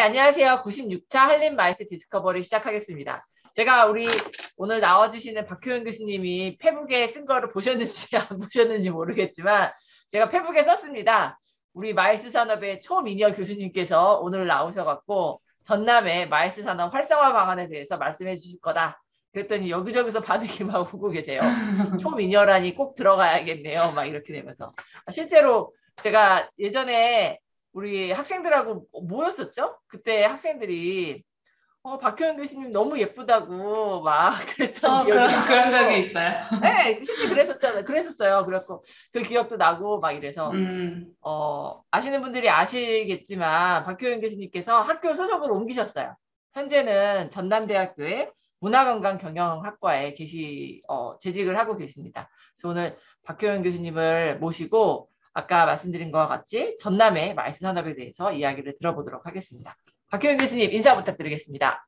안녕하세요. 96차 한림 마이스 디스커버리 시작하겠습니다. 제가 오늘 나와주시는 박효연 교수님이 페북에 쓴 거를 보셨는지 안 보셨는지 모르겠지만 제가 페북에 썼습니다. 우리 마이스 산업의 초미녀 교수님께서 오늘 나오셔갖고 전남의 마이스 산업 활성화 방안에 대해서 말씀해 주실 거다. 그랬더니 여기저기서 반응이 막 오고 계세요. 초미녀라니 꼭 들어가야겠네요. 막 이렇게 되면서. 실제로 제가 예전에 우리 학생들하고 모였었죠? 그때 학생들이 박효연 교수님 너무 예쁘다고 막 그랬던 기억이 나고 그런 적이 있어요. 네, 실제 그랬었어요. 그래갖고 그 기억도 나고 막 이래서 아시는 분들이 아시겠지만 박효연 교수님께서 학교 소속을 옮기셨어요. 현재는 전남대학교의 문화관광경영학과에 재직을 하고 계십니다. 그래서 오늘 박효연 교수님을 모시고 아까 말씀드린 것과 같이 전남의 마이스 산업에 대해서 이야기를 들어보도록 하겠습니다. 박효연 교수님 인사 부탁드리겠습니다.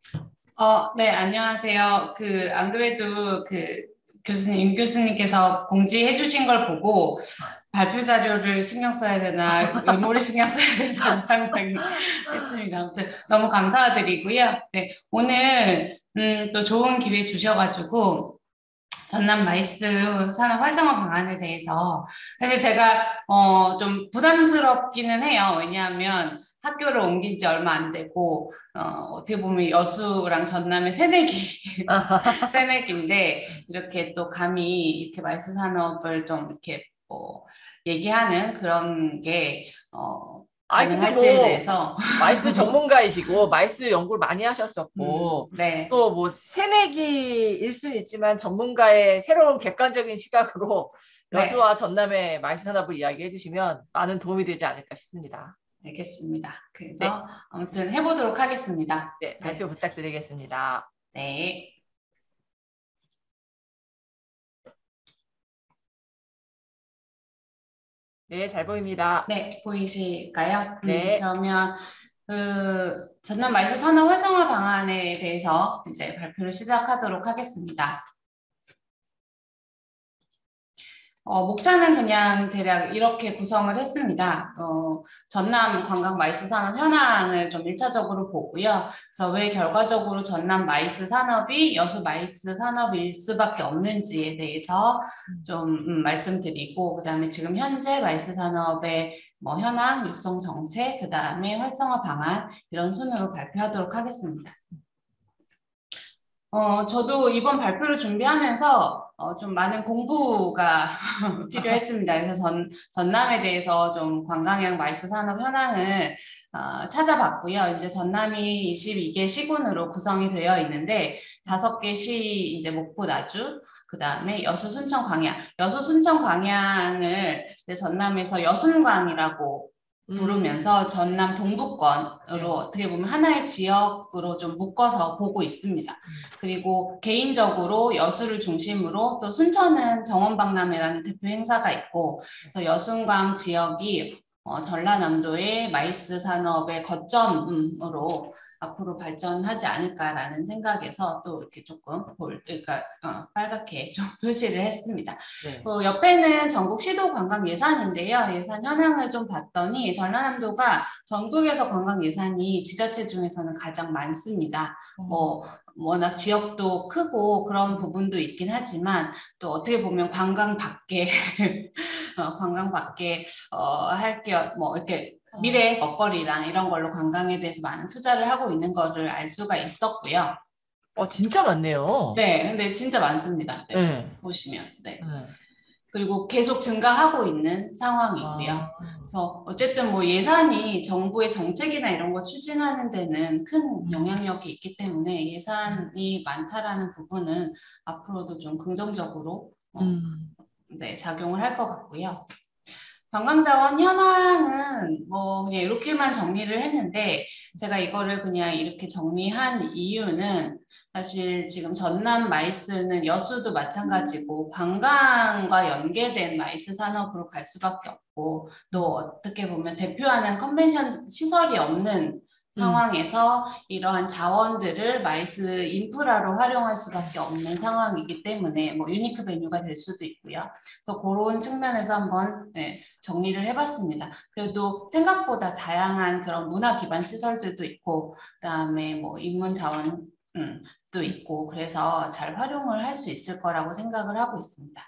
네, 안녕하세요. 안 그래도 윤 교수님께서 공지해 주신 걸 보고 발표 자료를 신경 써야 되나, 메모를 신경 써야 되나 생각이 했습니다. 아무튼 너무 감사드리고요. 네, 오늘 또 좋은 기회 주셔가지고 전남 마이스 산업 활성화 방안에 대해서 사실 제가 좀 부담스럽기는 해요. 왜냐하면 학교를 옮긴 지 얼마 안 되고 어떻게 보면 여수랑 전남의 새내기인데 이렇게 또 감히 이렇게 마이스 산업을 좀 이렇게 얘기하는 그런 게 근데 가능할지에 대해서 마이스 전문가이시고 마이스 연구를 많이 하셨었고 네. 또 새내기일 수는 있지만 전문가의 새로운 객관적인 시각으로 여수와 네. 전남의 마이스 산업을 이야기해 주시면 많은 도움이 되지 않을까 싶습니다. 알겠습니다. 그래서 네. 아무튼 해보도록 하겠습니다. 네, 발표 부탁드리겠습니다. 네. 네, 잘 보입니다. 네, 보이실까요? 네. 그러면 전남 마이스 산업 활성화 방안에 대해서 이제 발표를 시작하도록 하겠습니다. 목차는 그냥 대략 이렇게 구성을 했습니다. 전남 관광 마이스 산업 현황을 좀 1차적으로 보고요. 그래서 왜 결과적으로 전남 마이스 산업이 여수 마이스 산업일 수밖에 없는지에 대해서 좀 말씀드리고, 그다음에 지금 현재 마이스 산업의 현황, 육성 정책, 그다음에 활성화 방안 이런 순으로 발표하도록 하겠습니다. 저도 이번 발표를 준비하면서 좀 많은 공부가 필요했습니다. 그래서 전남에 대해서 좀 관광형 마이스 산업 현황을 찾아봤고요. 이제 전남이 22개 시군으로 구성이 되어 있는데 5개 시 이제 목포 나주, 그 다음에 여수 순천 광양, 여수 순천 광양을 전남에서 여순광이라고 부르면서 전남 동부권으로 어떻게 보면 하나의 지역으로 좀 묶어서 보고 있습니다. 그리고 개인적으로 여수를 중심으로 또 순천은 정원박람회라는 대표 행사가 있고, 그래서 여순광 지역이 전라남도의 마이스 산업의 거점으로 앞으로 발전하지 않을까라는 생각에서 또 이렇게 조금 빨갛게 좀 표시를 했습니다. 네. 옆에는 전국 시도 관광 예산인데요. 예산 현황을 좀 봤더니 전라남도가 전국에서 관광 예산이 지자체 중에서는 가장 많습니다. 워낙 지역도 크고 그런 부분도 있긴 하지만 또 어떻게 보면 관광 밖에 할 게 이렇게 미래 먹거리랑 이런 걸로 관광에 대해서 많은 투자를 하고 있는 거를 알 수가 있었고요. 진짜 많네요. 네, 근데 진짜 많습니다. 네, 네. 보시면. 네. 그리고 계속 증가하고 있는 상황이고요. 아. 그래서 어쨌든 예산이 정부의 정책이나 이런 거 추진하는 데는 큰 영향력이 있기 때문에 예산이 많다라는 부분은 앞으로도 좀 긍정적으로 네, 작용을 할 것 같고요. 관광자원 현황은 그냥 이렇게만 정리를 했는데 제가 이거를 그냥 이렇게 정리한 이유는 사실 지금 전남 마이스는 여수도 마찬가지고 관광과 연계된 마이스 산업으로 갈 수밖에 없고 또 어떻게 보면 대표하는 컨벤션 시설이 없는 상황에서 이러한 자원들을 마이스 인프라로 활용할 수밖에 없는 상황이기 때문에 뭐 유니크 베뉴가 될 수도 있고요. 그래서 그런 측면에서 한번 정리를 해봤습니다. 그래도 생각보다 다양한 그런 문화 기반 시설들도 있고, 그다음에 뭐 인문 자원 도 있고, 그래서 잘 활용을 할 수 있을 거라고 생각을 하고 있습니다.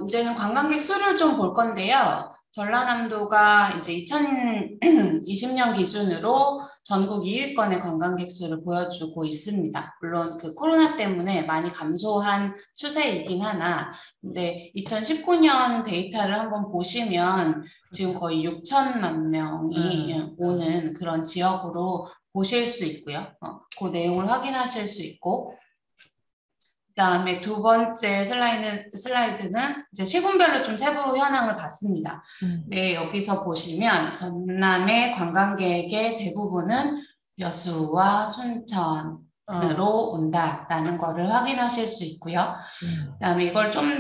이제는 관광객 수를 좀 볼 건데요. 전라남도가 이제 2020년 기준으로 전국 2위권의 관광객 수를 보여주고 있습니다. 물론 그 코로나 때문에 많이 감소한 추세이긴 하나, 근데 2019년 데이터를 한번 보시면 지금 거의 6천만 명이 오는 그런 지역으로 보실 수 있고요. 그 내용을 확인하실 수 있고, 그다음에 두 번째 슬라이드는 이제 시군별로 좀 세부 현황을 봤습니다. 네, 여기서 보시면 전남의 관광객의 대부분은 여수와 순천으로 온다라는 거를 확인하실 수 있고요. 그다음에 이걸 좀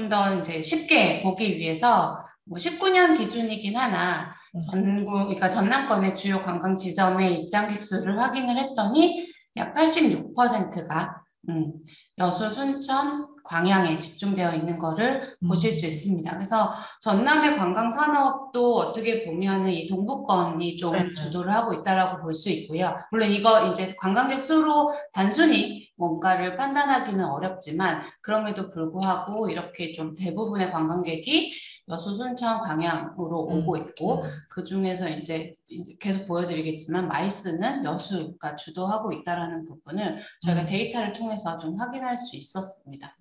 더 이제 쉽게 보기 위해서 뭐 19년 기준이긴 하나 그러니까 전남권의 주요 관광 지점의 입장객 수를 확인을 했더니 약 86%가 여수, 순천, 광양에 집중되어 있는 거를 보실 수 있습니다. 그래서 전남의 관광 산업도 어떻게 보면은 이 동부권이 좀 주도를 하고 있다라고 볼 수 있고요. 물론 이거 이제 관광객 수로 단순히 뭔가를 판단하기는 어렵지만 그럼에도 불구하고 이렇게 좀 대부분의 관광객이 여수, 순천, 광양으로 오고 있고 그 중에서 이제 계속 보여드리겠지만 마이스는 여수가 주도하고 있다라는 부분을 저희가 데이터를 통해서 좀 확인할 수 있었습니다.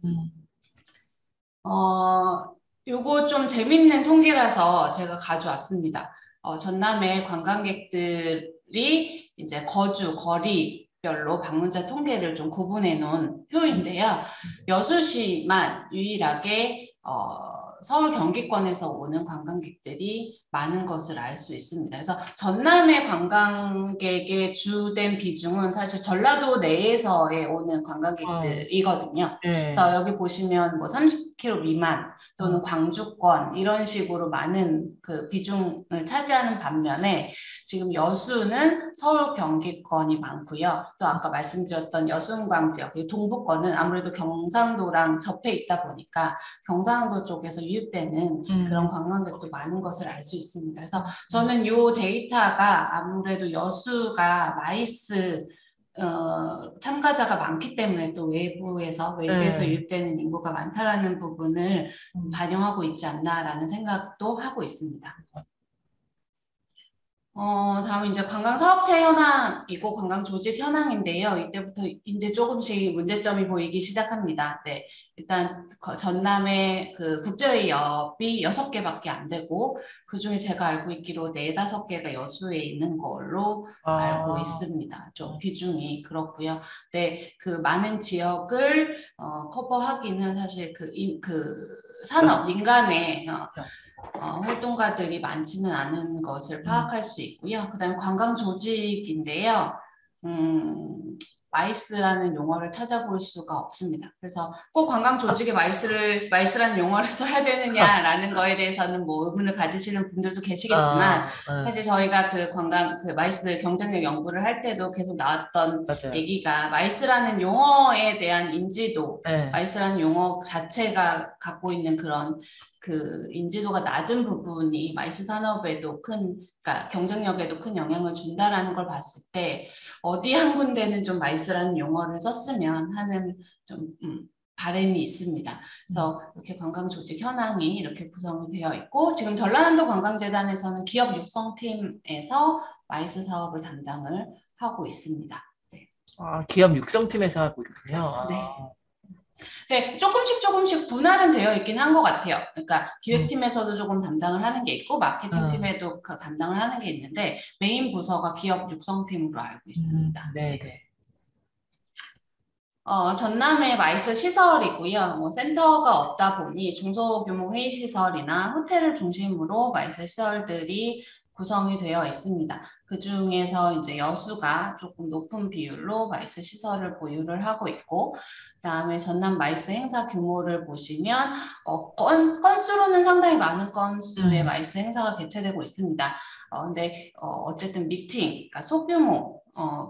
요거 좀 재밌는 통계라서 제가 가져왔습니다. 전남의 관광객들이 이제 거리별로 방문자 통계를 좀 구분해 놓은 표인데요. 여수시만 유일하게 서울 경기권에서 오는 관광객들이 많은 것을 알 수 있습니다. 그래서 전남의 관광객의 주된 비중은 사실 전라도 내에서의 오는 관광객들이거든요. 그래서 여기 보시면 뭐 30km 미만 또는 광주권 이런 식으로 많은 그 비중을 차지하는 반면에 지금 여수는 서울 경기권이 많고요. 또 아까 말씀드렸던 여순광 지역, 동부권은 아무래도 경상도랑 접해 있다 보니까 경상도 쪽에서 유입되는 그런 관광객도 많은 것을 알 수 있습니다. 그래서 저는 이 데이터가 아무래도 여수가 마이스 참가자가 많기 때문에 또 외지에서 유입되는 인구가 많다라는 부분을 반영하고 있지 않나라는 생각도 하고 있습니다. 다음은 이제 관광 사업체 현황이고 관광 조직 현황인데요. 이때부터 이제 조금씩 문제점이 보이기 시작합니다. 네. 일단 전남의 그 국제회의업이 6개밖에 안 되고 그 중에 제가 알고 있기로 4-5개가 여수에 있는 걸로 알고 있습니다. 좀 비중이 그렇고요. 네, 그 많은 지역을 커버하기는 사실 그 산업 민간의 활동가들이 많지는 않은 것을 파악할 수 있고요. 그 다음에 관광 조직인데요. 마이스라는 용어를 찾아볼 수가 없습니다. 그래서 꼭 관광 조직에 마이스라는 용어를 써야 되느냐라는 거에 대해서는 뭐 의문을 가지시는 분들도 계시겠지만 사실 저희가 그 마이스 경쟁력 연구를 할 때도 계속 나왔던 얘기가 마이스라는 용어에 대한 인지도, 마이스라는 용어 자체가 갖고 있는 그런 그 인지도가 낮은 부분이 마이스 산업에도 그러니까 경쟁력에도 큰 영향을 준다라는 걸 봤을 때 어디 한 군데는 좀 마이스라는 용어를 썼으면 하는 좀 바람이 있습니다. 그래서 이렇게 관광 조직 현황이 이렇게 구성이 되어 있고 지금 전라남도 관광재단에서는 기업 육성팀에서 마이스 사업을 담당을 하고 있습니다. 네. 기업 육성팀에서 하고 있군요. 네. 네, 조금씩 분할은 되어 있긴 한 것 같아요. 그러니까 기획팀에서도 조금 담당을 하는 게 있고 마케팅팀에도 담당을 하는 게 있는데 메인 부서가 기업 육성팀으로 알고 있습니다. 네. 전남의 마이스 시설이고요. 뭐 센터가 없다 보니 중소규모 회의 시설이나 호텔을 중심으로 마이스 시설들이 구성이 되어 있습니다. 그 중에서 이제 여수가 조금 높은 비율로 마이스 시설을 보유를 하고 있고, 그다음에 전남 마이스 행사 규모를 보시면 건수로는 상당히 많은 건수의 마이스 행사가 개최되고 있습니다. 근데 어쨌든 그러니까 소규모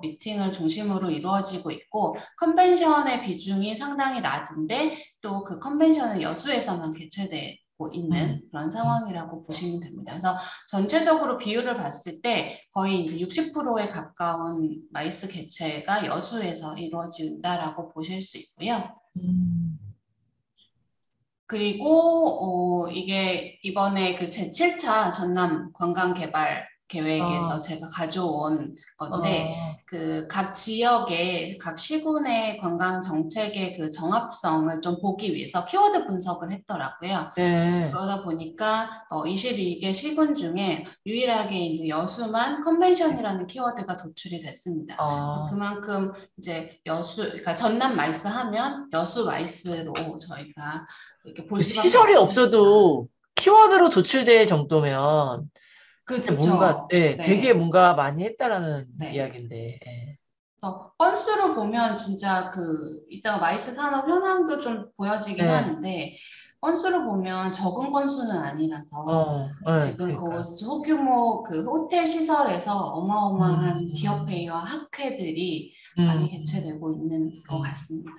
미팅을 중심으로 이루어지고 있고, 컨벤션의 비중이 상당히 낮은데 또 그 컨벤션은 여수에서만 개최되고 있는 그런 상황이라고 보시면 됩니다. 그래서 전체적으로 비율을 봤을 때 거의 이제 60%에 가까운 마이스 개최가 여수에서 이루어진다라고 보실 수 있고요. 그리고 이게 이번에 그 제7차 전남 관광개발 계획에서 제가 가져온 건데 그 각 지역의 각 시군의 관광 정책의 그 정합성을 좀 보기 위해서 키워드 분석을 했더라고요. 그러다 보니까 22개 시군 중에 유일하게 이제 여수만 컨벤션이라는 키워드가 도출이 됐습니다. 그래서 그만큼 이제 그러니까 전남 마이스 하면 여수 마이스로 저희가 이렇게 볼 수밖에 시설이 없어도 키워드로 도출될 정도면 진짜 뭔가 되게 뭔가 많이 했다라는 이야기인데. 그래서 건수로 보면 진짜 이따가 마이스 산업 현황도 좀 보여지긴 하는데 건수로 보면 적은 건수는 아니라서 지금 그 소규모 그 호텔 시설에서 어마어마한 기업회의와 학회들이 많이 개최되고 있는 것 같습니다.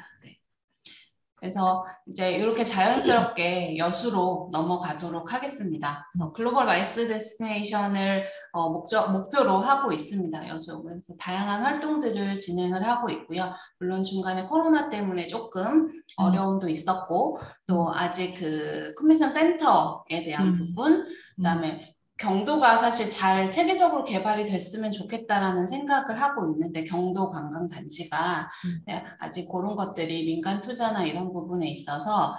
그래서 이제 이렇게 자연스럽게 여수로 넘어가도록 하겠습니다. 그래서 글로벌 마이스 데스티네이션을 목표로 하고 있습니다. 여수. 그래서 다양한 활동들을 진행을 하고 있고요. 물론 중간에 코로나 때문에 조금 어려움도 있었고, 또 아직 그 컨벤션 센터에 대한 부분, 그다음에 경도가 사실 잘 체계적으로 개발이 됐으면 좋겠다라는 생각을 하고 있는데, 경도 관광단지가 아직 그런 것들이 민간 투자나 이런 부분에 있어서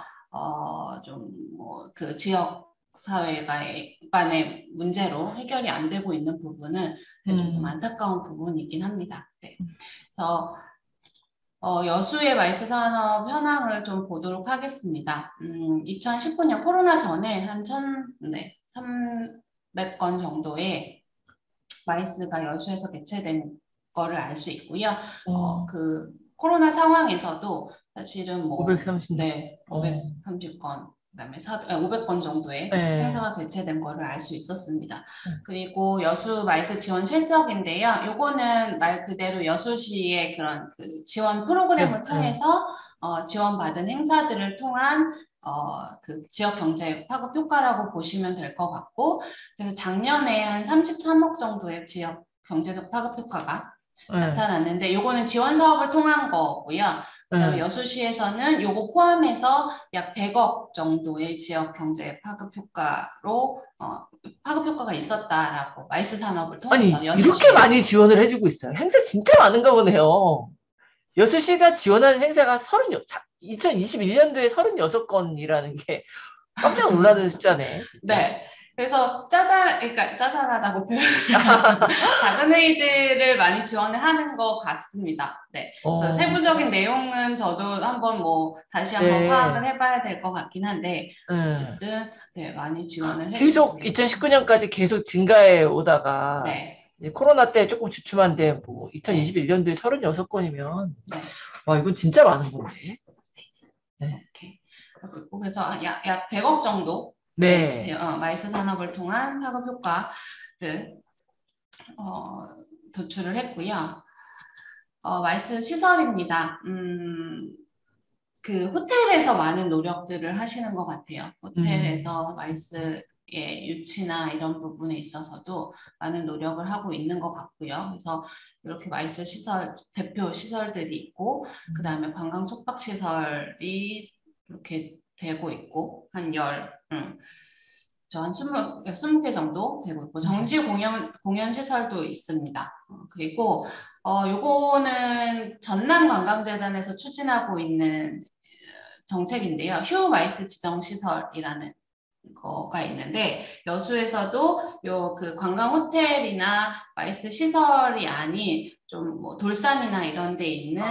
좀 뭐 그 지역 사회 간의 문제로 해결이 안 되고 있는 부분은 조금 안타까운 부분이긴 합니다. 그래서 여수의 마이스 산업 현황을 좀 보도록 하겠습니다. 2019년 코로나 전에 한 300건 정도의 마이스가 여수에서 개최된 거를 알 수 있고요. 그 코로나 상황에서도 사실은 530건, 그다음에 500건 정도의 행사가 개최된 거를 알 수 있었습니다. 그리고 여수 마이스 지원 실적인데요. 요거는 말 그대로 여수시의 그런 그 지원 프로그램을 통해서 지원받은 행사들을 통한 그 지역 경제 파급 효과라고 보시면 될 것 같고, 그래서 작년에 한 33억 정도의 지역 경제적 파급 효과가 나타났는데, 요거는 지원 사업을 통한 거고요. 그다음에 여수시에서는 요거 포함해서 약 100억 정도의 지역 경제 파급 효과로 파급 효과가 있었다라고 마이스 산업을 통해서 아니 이렇게 많이 지원을 해주고 있어요. 행사 진짜 많은가 보네요. 여수시가 지원하는 행사가 2021년도에 36건이라는 게 깜짝 놀라는 숫자네. 진짜. 네. 그래서 그러니까 짜잘하다고 표현하면 작은 회의들을 많이 지원을 하는 것 같습니다. 네. 그래서 세부적인 내용은 저도 한번 다시 한번 파악을 해봐야 될 것 같긴 한데, 어쨌든 많이 지원을 해주고 계속 2019년까지 계속 증가해 오다가 코로나 때 조금 주춤한데 2021년도에 36건이면 와 이건 진짜 많은 건데. 그래서 약 100억 정도 마이스 산업을 통한 파급 효과를 도출을 했고요. 마이스 시설입니다. 그 호텔에서 많은 노력들을 하시는 것 같아요. 호텔에서 마이스의 유치나 이런 부분에 있어서도 많은 노력을 하고 있는 것 같고요. 그래서 이렇게 마이스 시설, 대표 시설들이 있고, 그 다음에 관광 숙박 시설이 이렇게 되고 있고, 한 20개 정도 되고 있고, 정시 공연 시설도 있습니다. 그리고 요거는 전남관광재단에서 추진하고 있는 정책인데요. 휴 마이스 지정시설이라는 거가 있는데, 여수에서도 그 관광 호텔이나 마이스 시설이 아닌 좀 돌산이나 이런 데 있는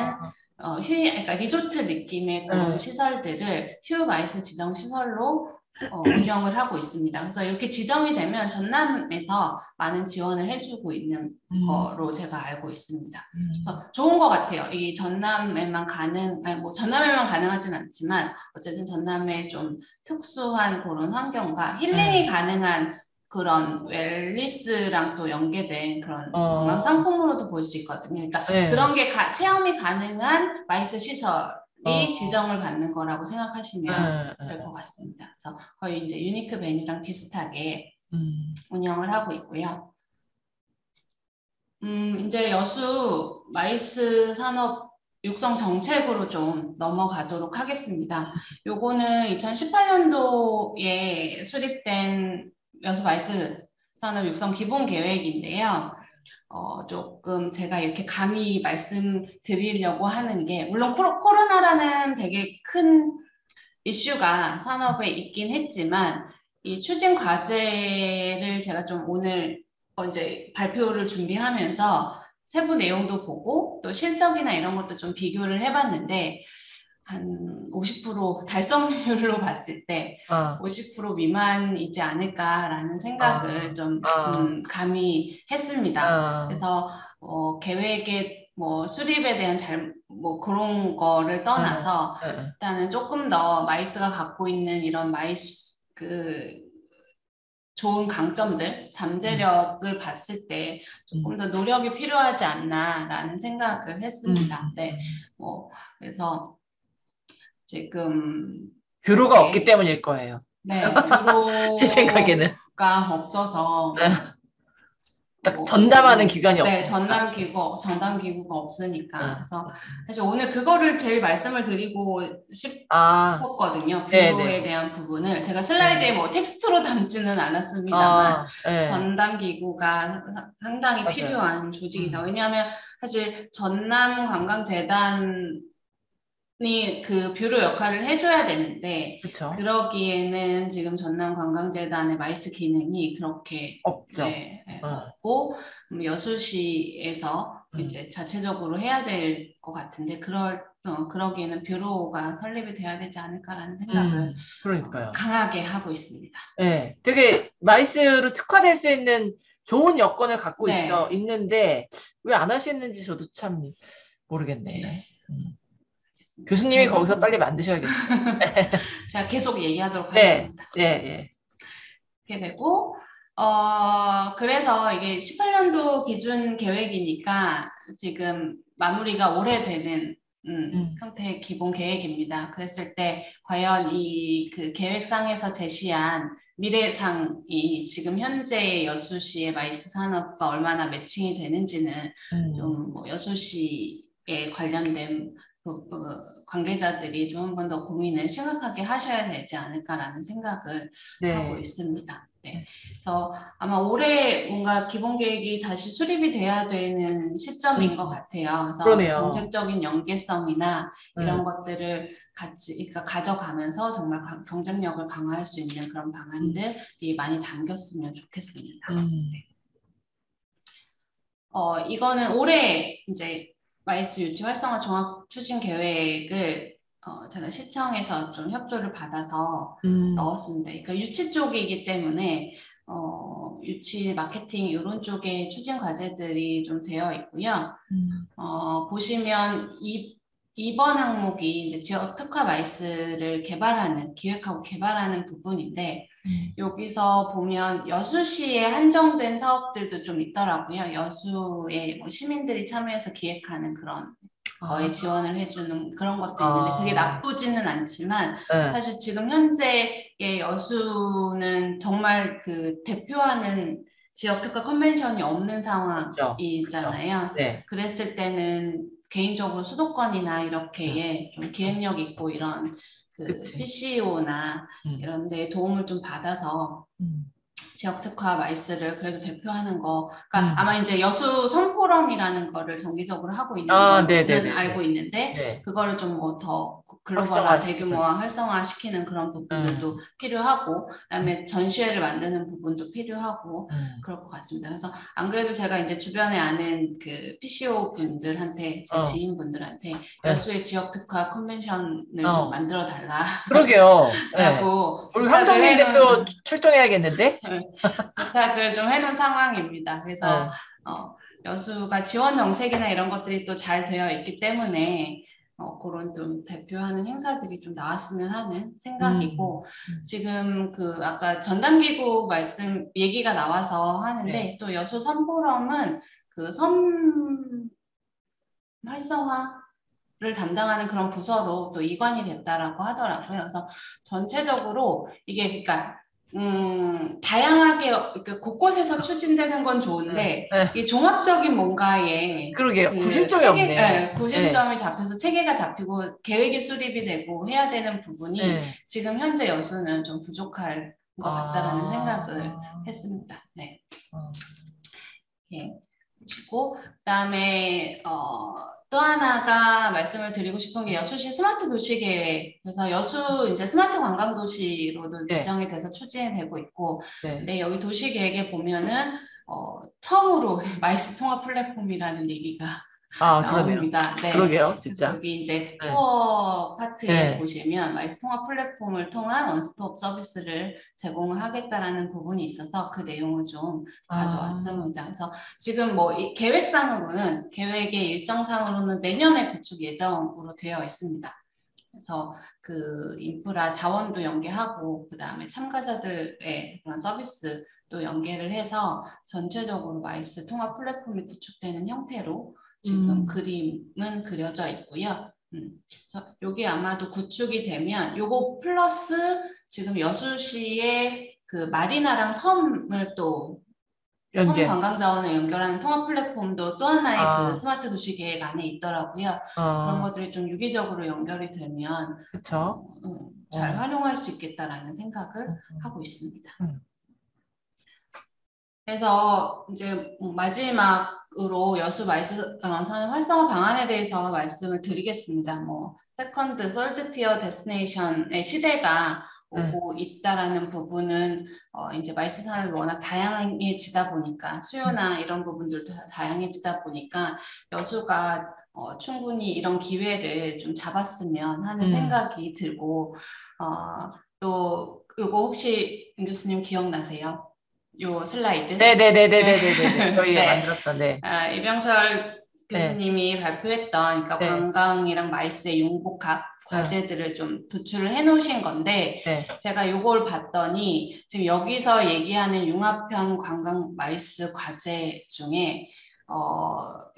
그러니까 리조트 느낌의 그런 시설들을 휴 마이스 지정 시설로 운영을 하고 있습니다. 그래서 이렇게 지정이 되면 전남에서 많은 지원을 해주고 있는 거로 제가 알고 있습니다. 그래서 좋은 것 같아요. 이 전남에만 아니 뭐 전남에만 가능하진 않지만 어쨌든 전남에 좀 특수한 그런 환경과 힐링이 가능한 그런 웰니스랑 또 연계된 그런 관광 상품으로도 볼 수 있거든요. 그러니까 네. 그런 게 체험이 가능한 마이스 시설이 지정을 받는 거라고 생각하시면 될 것 같습니다. 그래서 거의 이제 유니크 메뉴랑 비슷하게 운영을 하고 있고요. 이제 여수 마이스 산업 육성 정책으로 좀 넘어가도록 하겠습니다. 요거는 2018년도에 수립된 여수 마이스 산업 육성 기본 계획인데요. 조금 제가 이렇게 감히 말씀드리려고 하는 게, 물론 코로나라는 되게 큰 이슈가 산업에 있긴 했지만, 이 추진 과제를 제가 좀 오늘 이제 발표를 준비하면서 세부 내용도 보고 또 실적이나 이런 것도 좀 비교를 해봤는데, 한 50% 달성률로 봤을 때 50% 미만이지 않을까라는 생각을 좀 감히 했습니다. 그래서 계획의 뭐 수립에 대한 뭐 그런 거를 떠나서 일단은 조금 더 마이스가 갖고 있는 이런 마이스 좋은 강점들, 잠재력을 봤을 때 조금 더 노력이 필요하지 않나라는 생각을 했습니다. 네, 뭐 그래서 지금 뷰로가 없기 때문일 거예요. 네, 뷰로가 제 생각에는 없어서 딱 전담하는 기관이 네, 없으니까. 전담 기구가 없으니까. 그래서 사실 오늘 그거를 제일 말씀을 드리고 싶었거든요. 뷰로에 대한 부분을 제가 슬라이드에 뭐 텍스트로 담지는 않았습니다만 전담 기구가 상당히 필요한 조직이다. 왜냐하면 사실 전남관광재단이 그 뷰로 역할을 해줘야 되는데, 그러기에는 지금 전남관광재단의 마이스 기능이 그렇게 없죠. 없고 여수시에서 이제 자체적으로 해야 될 것 같은데, 그러기에는 뷰로가 설립이 돼야 되지 않을까라는 생각을 강하게 하고 있습니다. 네, 되게 마이스로 특화될 수 있는 좋은 여건을 갖고 있는데 왜 안 하시는지 저도 참 모르겠네. 교수님이 거기서 빨리 만드셔야겠어요. 제가 계속 얘기하도록 하겠습니다. 네. 이렇게 되고, 그래서 이게 18년도 기준 계획이니까 지금 마무리가 오래되는 형태의 기본 계획입니다. 그랬을 때 과연 그 계획상에서 제시한 미래상이 지금 현재의 여수시의 마이스 산업과 얼마나 매칭이 되는지는 좀 뭐 여수시에 관련된 관계자들이 좀 한 번 더 고민을 심각하게 하셔야 되지 않을까라는 생각을 하고 있습니다. 네. 그래서 아마 올해 뭔가 기본 계획이 다시 수립이 돼야 되는 시점인 것 같아요. 그래서 정책적인 연계성이나 이런 것들을 그러니까 가져가면서 정말 경쟁력을 강화할 수 있는 그런 방안들이 많이 담겼으면 좋겠습니다. 이거는 올해 이제 마이스 유치 활성화 종합 추진 계획을 제가 시청에서 좀 협조를 받아서 넣었습니다. 그러니까 유치 쪽이기 때문에 유치 마케팅 이런 쪽에 추진 과제들이 좀 되어 있고요. 보시면 이번 항목이 이제 지역 특화 마이스를 기획하고 개발하는 부분인데, 여기서 보면 여수시에 한정된 사업들도 좀 있더라고요. 여수에 뭐 시민들이 참여해서 기획하는 그런 거에 지원을 해주는 그런 것도 있는데, 그게 나쁘지는 않지만 사실 지금 현재의 여수는 정말 그 대표하는 지역 특화 컨벤션이 없는 상황이잖아요. 그랬을 때는 개인적으로 수도권이나 이렇게 좀 기획력 있고 이런 PCO나 이런 데 도움을 좀 받아서 지역 특화 마이스를 그래도 대표하는 거, 그러니까 아마 이제 여수 선포럼이라는 거를 정기적으로 하고 있는 거는 알고 있는데 네. 그거를 좀 뭐 더 글로벌화, 대규모화, 활성화 시키는 그런 부분들도 필요하고, 그다음에 전시회를 만드는 부분도 필요하고 그럴 것 같습니다. 그래서 안 그래도 제가 이제 주변에 아는 그 PCO 분들한테, 제 지인분들한테 여수의 지역 특화 컨벤션을 좀 만들어 달라. 그러게요. 라고 우리 황성민 대표 출동해야겠는데? 부탁을 좀 해놓은 상황입니다. 그래서 여수가 지원 정책이나 이런 것들이 또 잘 되어 있기 때문에 그런 좀 대표하는 행사들이 좀 나왔으면 하는 생각이고, 지금 그 아까 전담기구 말씀 얘기가 나와서 하는데 또 여수 선포럼은 그 섬 활성화를 담당하는 그런 부서로 또 이관이 됐다라고 하더라고요. 그래서 전체적으로 이게 그러니까 다양하게 곳곳에서 추진되는 건 좋은데 이 종합적인 뭔가에 그러게요. 그 구심점이 없네. 구심점이 잡혀서 체계가 잡히고 계획이 수립이 되고 해야 되는 부분이 지금 현재 여수는 좀 부족할 것 같다라는 생각을 했습니다. 네. 그리고 그다음에 또 하나가 말씀을 드리고 싶은 게 여수시 스마트 도시 계획. 그래서 여수 이제 스마트 관광 도시로도 지정이 돼서 추진이 되고 있고, 근데 여기 도시 계획에 보면은 처음으로 마이스 통합 플랫폼이라는 얘기가 나옵니다. 네. 그러게요, 진짜. 여기 이제 투어 파트에 보시면 마이스 통합 플랫폼을 통한 원스톱 서비스를 제공을 하겠다라는 부분이 있어서 그 내용을 좀 가져왔습니다. 그래서 지금 뭐 이 계획상으로는 계획의 일정상으로는 내년에 구축 예정으로 되어 있습니다. 그래서 그 인프라 자원도 연계하고 그 다음에 참가자들의 그런 서비스도 연계를 해서 전체적으로 마이스 통합 플랫폼이 구축되는 형태로 지금 그림은 그려져 있고요. 그래서 이게 아마도 구축이 되면 요거 플러스 지금 여수시의 그 마리나랑 섬을 또 섬 관광 자원을 연결하는 통합 플랫폼도 또 하나의 그 스마트 도시 계획 안에 있더라고요. 그런 것들이 좀 유기적으로 연결이 되면 잘 활용할 수 있겠다라는 생각을 하고 있습니다. 그래서 이제 마지막으로 여수 마이스 산업 활성화 방안에 대해서 말씀을 드리겠습니다. 뭐 세컨드, 서드 티어 데스티네이션의 시대가 오고 있다라는 부분은 이제 마이스 산업이 워낙 다양해지다 보니까 수요나 이런 부분들도 다양해지다 보니까 여수가 충분히 이런 기회를 좀 잡았으면 하는 생각이 들고, 또 이거 혹시 윤 교수님 기억나세요? 요 슬라이드. 네네네네네네. 저희 만들었던. 이병철 교수님이 발표했던 그러니까 관광이랑 마이스의 융복합 과제들을 좀 도출을 해놓으신 건데 제가 요걸 봤더니 지금 여기서 얘기하는 융합형 관광 마이스 과제 중에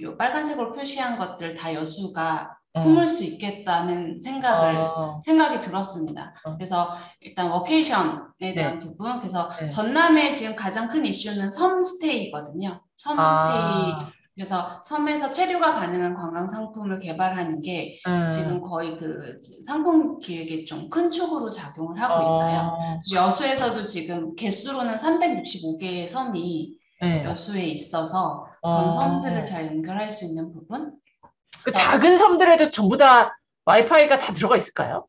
요 빨간색으로 표시한 것들 다 여수가 품을 수 있겠다는 생각이 들었습니다. 그래서 일단 워케이션에 대한 부분, 그래서 전남에 지금 가장 큰 이슈는 섬스테이거든요. 섬스테이. 그래서 섬에서 체류가 가능한 관광 상품을 개발하는 게 지금 거의 그 상품 기획에 좀 큰 축으로 작용을 하고 있어요. 그래서 여수에서도 지금 개수로는 365개의 섬이 여수에 있어서 그런 섬들을 잘 연결할 수 있는 부분. 그 작은 섬들에도 전부 다 와이파이가 다 들어가 있을까요?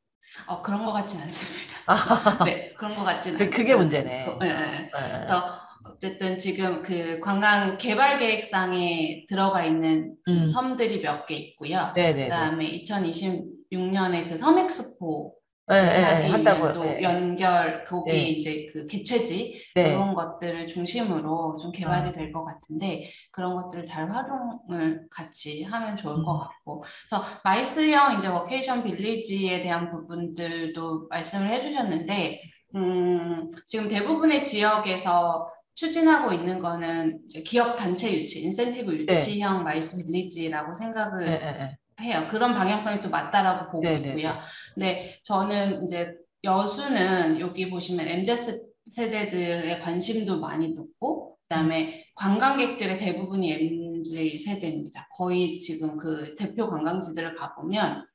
그런 것 같진 않습니다. 네, 그런 것 같진 않습니다. 그게 문제네. 그래서 어쨌든 지금 그 관광 개발 계획상에 들어가 있는 섬들이 몇 개 있고요. 그다음에 2026년에 그 섬엑스포 하기 위한 또 연결, 거기 이제 그 개최지 이런 것들을 중심으로 좀 개발이 될 것 같은데 그런 것들을 잘 활용을 같이 하면 좋을 것 같고, 그래서 마이스형 이제 워케이션 빌리지에 대한 부분들도 말씀을 해주셨는데 지금 대부분의 지역에서 추진하고 있는 거는 이제 기업 단체 유치, 인센티브 유치형 마이스 빌리지라고 생각을 해요. 그런 방향성이 또 맞다라고 보고 있고요. 근데 저는 이제 여수는 여기 보시면 MZ 세대들의 관심도 많이 높고, 그다음에 관광객들의 대부분이 MZ 세대입니다. 거의 지금 그 대표 관광지들을 가보면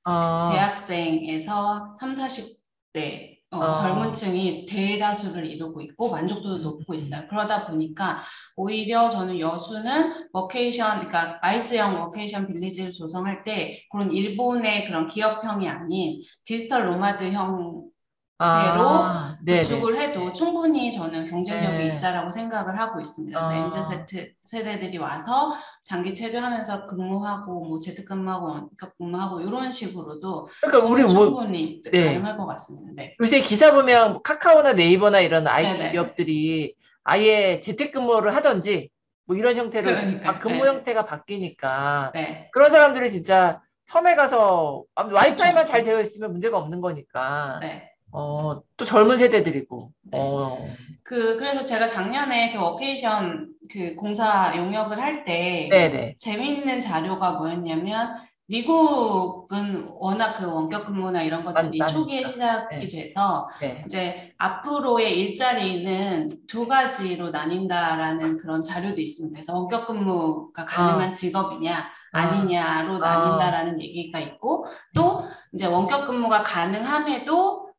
대학생에서 30, 40대 젊은 층이 대다수를 이루고 있고 만족도도 높고 있어요. 그러다 보니까 오히려 저는 여수는 워케이션, 그러니까 마이스형 워케이션 빌리지를 조성할 때 그런 일본의 그런 기업형이 아닌 디지털 노마드형 대로 네네. 구축을 해도 충분히 저는 경쟁력이 네. 있다라고 생각을 하고 있습니다. 그래서 MZ 세대들이 와서 장기 체류하면서 근무하고 뭐 재택근무하고 원격 근무하고 이런 식으로도 그러니까 우리 저는 충분히 네. 가능할 것 같습니다. 네. 요새 기사 보면 뭐 카카오나 네이버나 이런 IT 네네. 기업들이 아예 재택근무를 하든지 뭐 이런 형태로 지금 그러니까. 근무 네. 형태가 바뀌니까 네. 그런 사람들이 진짜 섬에 가서 와이파이만 그렇죠. 잘 되어 있으면 문제가 없는 거니까 네. 또 젊은 세대들이고 네. 그래서 제가 작년에 그 워케이션 그 공사 용역을 할 때 네네. 재미있는 자료가 뭐였냐면 미국은 워낙 그 원격 근무나 이런 것들이 초기에 많으니까. 시작이 네. 돼서 네. 이제 앞으로의 일자리는 두 가지로 나뉜다라는 그런 자료도 있습니다. 그래서 원격 근무가 아, 가능한 직업이냐 아, 아니냐로 아, 나뉜다라는 얘기가 있고 음, 또 이제 원격 근무가 가능함에도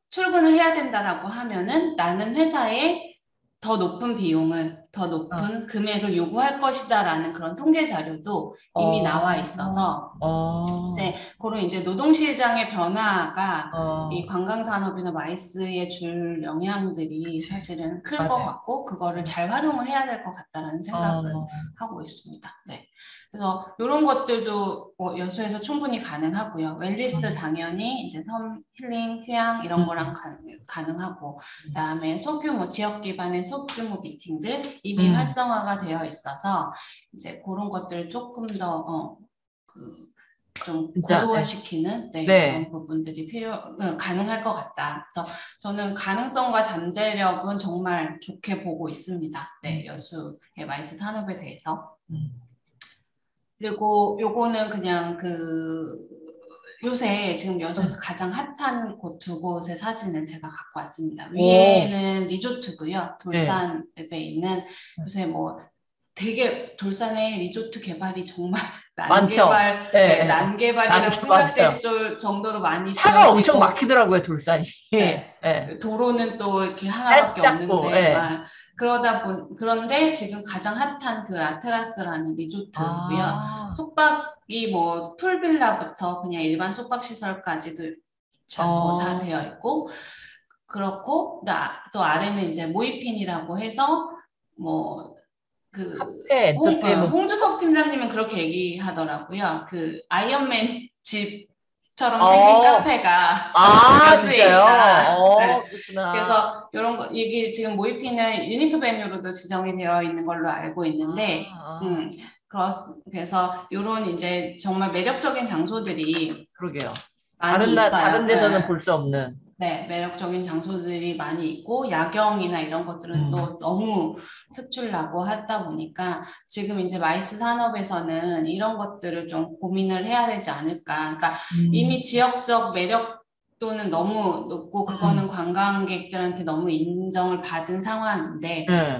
출근을 해야 된다라고 하면은 나는 회사에 더 높은 비용을, 더 아, 높은 금액을 요구할 것이다라는 그런 통계 자료도 이미 나와 있어서 이제 그런 이제 노동시장의 변화가 이 어, 관광산업이나 마이스에 줄 영향들이 그치. 사실은 클 것 맞아요. 같고 그거를 잘 활용을 해야 될 것 같다라는 생각을 어, 하고 있습니다. 네. 그래서 이런 것들도 여수에서 충분히 가능하고요. 웰니스 음, 당연히 이제 섬 힐링, 휴양 이런 거랑 음, 가능하고 그다음에 소규모 지역 기반의 소규모 미팅들 이미 음, 활성화가 되어 있어서 이제 그런 것들을 조금 더 좀 진짜, 네. 고도화시키는 그런 네. 부분들이 가능할 것 같다. 그래서 저는 가능성과 잠재력은 정말 좋게 보고 있습니다. 네, 음, 여수의 마이스 산업에 대해서. 음. 그리고 요거는 그냥 요새 지금 여수에서 가장 핫한 곳 두 곳의 사진을 제가 갖고 왔습니다. 오, 위에는 리조트고요. 네. 돌산에 있는 요새 뭐 되게 돌산의 리조트 개발이 정말 많죠? 예, 네, 예. 난개발이라고 맞아요. 생각될 정도로 많이 차가 엄청 지어지고 막히더라고요, 돌산이. 네. 예. 도로는 또 이렇게 하나밖에 짧고, 없는데, 예. 막, 그런데 지금 가장 핫한 그 라테라스라는 리조트고요. 아, 숙박이 뭐, 풀빌라부터 그냥 일반 숙박시설까지도 뭐 다 어, 되어 있고, 그렇고, 또 아래는 이제 모이핀이라고 해서, 뭐, 카페 엔터테인먼트. 홍주석 팀장님은 그렇게 얘기하더라고요. 그 아이언맨 집처럼 생긴 어, 카페가 여수에 진짜요? 있다. 네. 그렇구나. 그래서 이런 거 이게 지금 모이피는 유니크 베뉴로도 지정이 되어 있는 걸로 알고 있는데, 아, 그래서 이런 이제 정말 매력적인 장소들이 그러게요. 많이 있어요. 다른 데서는 네. 볼 수 없는. 네, 매력적인 장소들이 많이 있고, 야경이나 이런 것들은 음, 또 너무 특출나고 하다 보니까 지금 이제 마이스 산업에서는 이런 것들을 좀 고민을 해야 되지 않을까. 그러니까 음, 이미 지역적 매력도는 너무 높고, 그거는 음, 관광객들한테 너무 인정을 받은 상황인데, 네.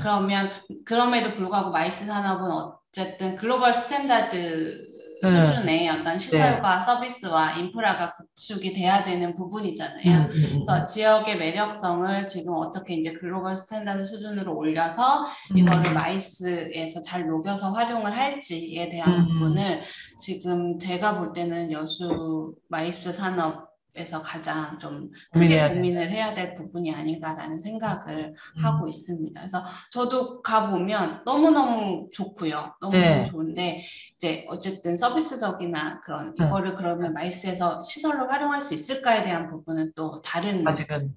그럼에도 불구하고 마이스 산업은 어쨌든 글로벌 스탠다드 네. 수준의 어떤 네. 시설과 서비스와 인프라가 구축이 돼야 되는 부분이잖아요. 음, 음, 그래서 음, 지역의 매력성을 지금 어떻게 이제 글로벌 스탠다드 수준으로 올려서 음, 이거를 마이스에서 잘 녹여서 활용을 할지에 대한 음, 부분을 지금 제가 볼 때는 여수 마이스 산업에서 가장 좀 크게 고민해야 된다. 고민을 해야 될 부분이 아닌가라는 생각을 음, 하고 있습니다. 그래서 저도 가보면 너무너무 좋고요. 너무너무 네. 좋은데 이제 어쨌든 서비스적이나 그런 네. 이거를 그러면 마이스에서 시설로 활용할 수 있을까에 대한 부분은 또 아직은,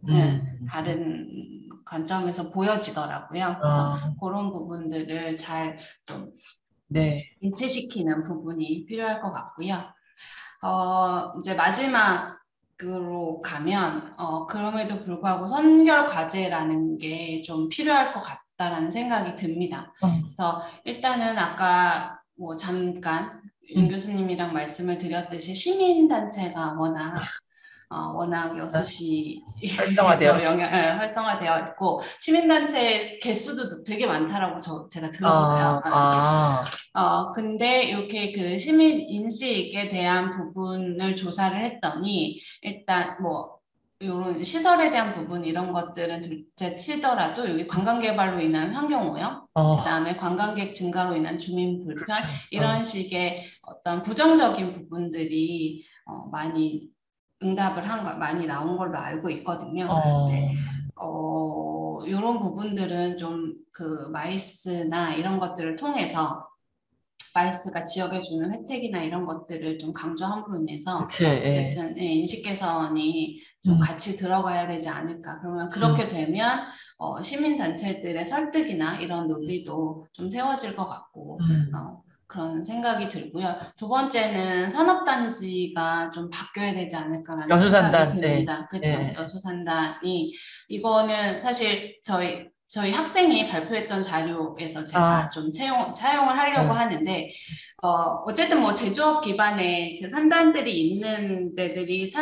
다른 관점에서 보여지더라고요. 그래서 어, 그런 부분들을 잘 좀 네. 인지시키는 부분이 필요할 것 같고요. 이제 마지막으로 가면, 그럼에도 불구하고 선결 과제라는 게 좀 필요할 것 같다라는 생각이 듭니다. 어, 그래서 일단은 아까 뭐 잠깐 윤 음, 교수님이랑 말씀을 드렸듯이 시민단체가 워낙 활성화되어 여수시에서 있죠. 활성화되어 있고 시민단체 개수도 되게 많다라고 제가 들었어요. 아, 아, 근데 이렇게 그 시민 인식에 대한 부분을 조사를 했더니 일단 뭐 이런 시설에 대한 부분 이런 것들은 둘째 치더라도 여기 관광 개발로 인한 환경 오염, 그다음에 관광객 증가로 인한 주민 불편 이런 식의 어떤 부정적인 부분들이 많이 응답을 많이 나온 걸로 알고 있거든요. 네. 이런 부분들은 좀 그 마이스나 이런 것들을 통해서 마이스가 지역에 주는 혜택이나 이런 것들을 좀 강조함으로 인해서 그치, 어쨌든 인식 개선이 좀 같이 들어가야 되지 않을까. 그러면 그렇게 되면 시민단체들의 설득이나 이런 논리도 좀 세워질 것 같고 그런 생각이 들고요. 두 번째는 산업단지가 좀 바뀌어야 되지 않을까라는 여수산단, 생각이 듭니다. 그렇죠. 여수산단이 이거는 사실 저희 학생이 발표했던 자료에서 제가 좀 차용을 하려고 하는데, 어쨌든 뭐 제조업 기반의 그 산단들이 있는 데들이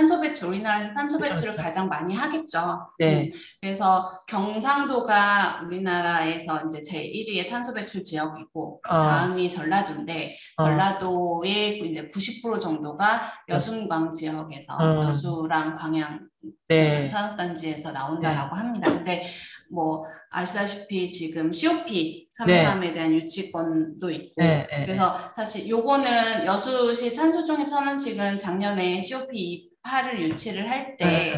우리나라에서 탄소 배출을 가장 많이 하겠죠. 네. 그래서 경상도가 우리나라에서 이제 제1위의 탄소 배출 지역이고, 다음이 전라도인데, 전라도의 이제 90% 정도가 여순강 지역에서 여수랑 광양 산업단지에서 나온다라고 합니다. 근데 뭐 아시다시피 지금 COP 33에 대한 유치권도 있고 그래서 사실 요거는 여수시 탄소중립 선언식은 작년에 COP 28을 유치를 할 때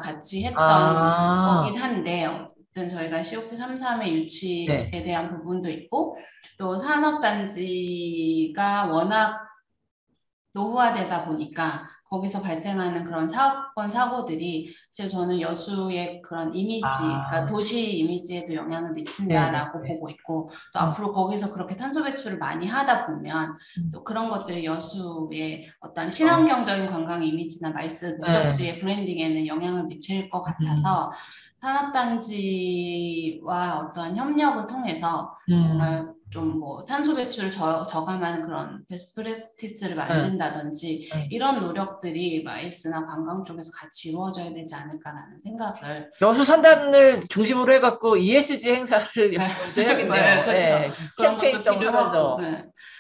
같이 했던 거긴 한데 어쨌든 저희가 COP 33의 유치에 대한 부분도 있고 또 산업단지가 워낙 노후화되다 보니까 거기서 발생하는 그런 사고들이 사실 저는 여수의 그런 이미지, 그러니까 도시 이미지에도 영향을 미친다라고 보고 있고 또 앞으로 거기서 그렇게 탄소 배출을 많이 하다 보면 또 그런 것들이 여수의 어떤 친환경적인 관광 이미지나 마이스 목적지의 브랜딩에는 영향을 미칠 것 같아서 산업단지와 어떠한 협력을 통해서 정말 좀 뭐 탄소 배출을 저감하는 그런 베스트 프랙티스를 만든다든지 이런 노력들이 마이스나 관광 쪽에서 같이 이루어져야 되지 않을까라는 생각을 여수 산단을 중심으로 해갖고 ESG 행사를 먼저 해야겠네요. 그렇죠. 그런 것도 필요하고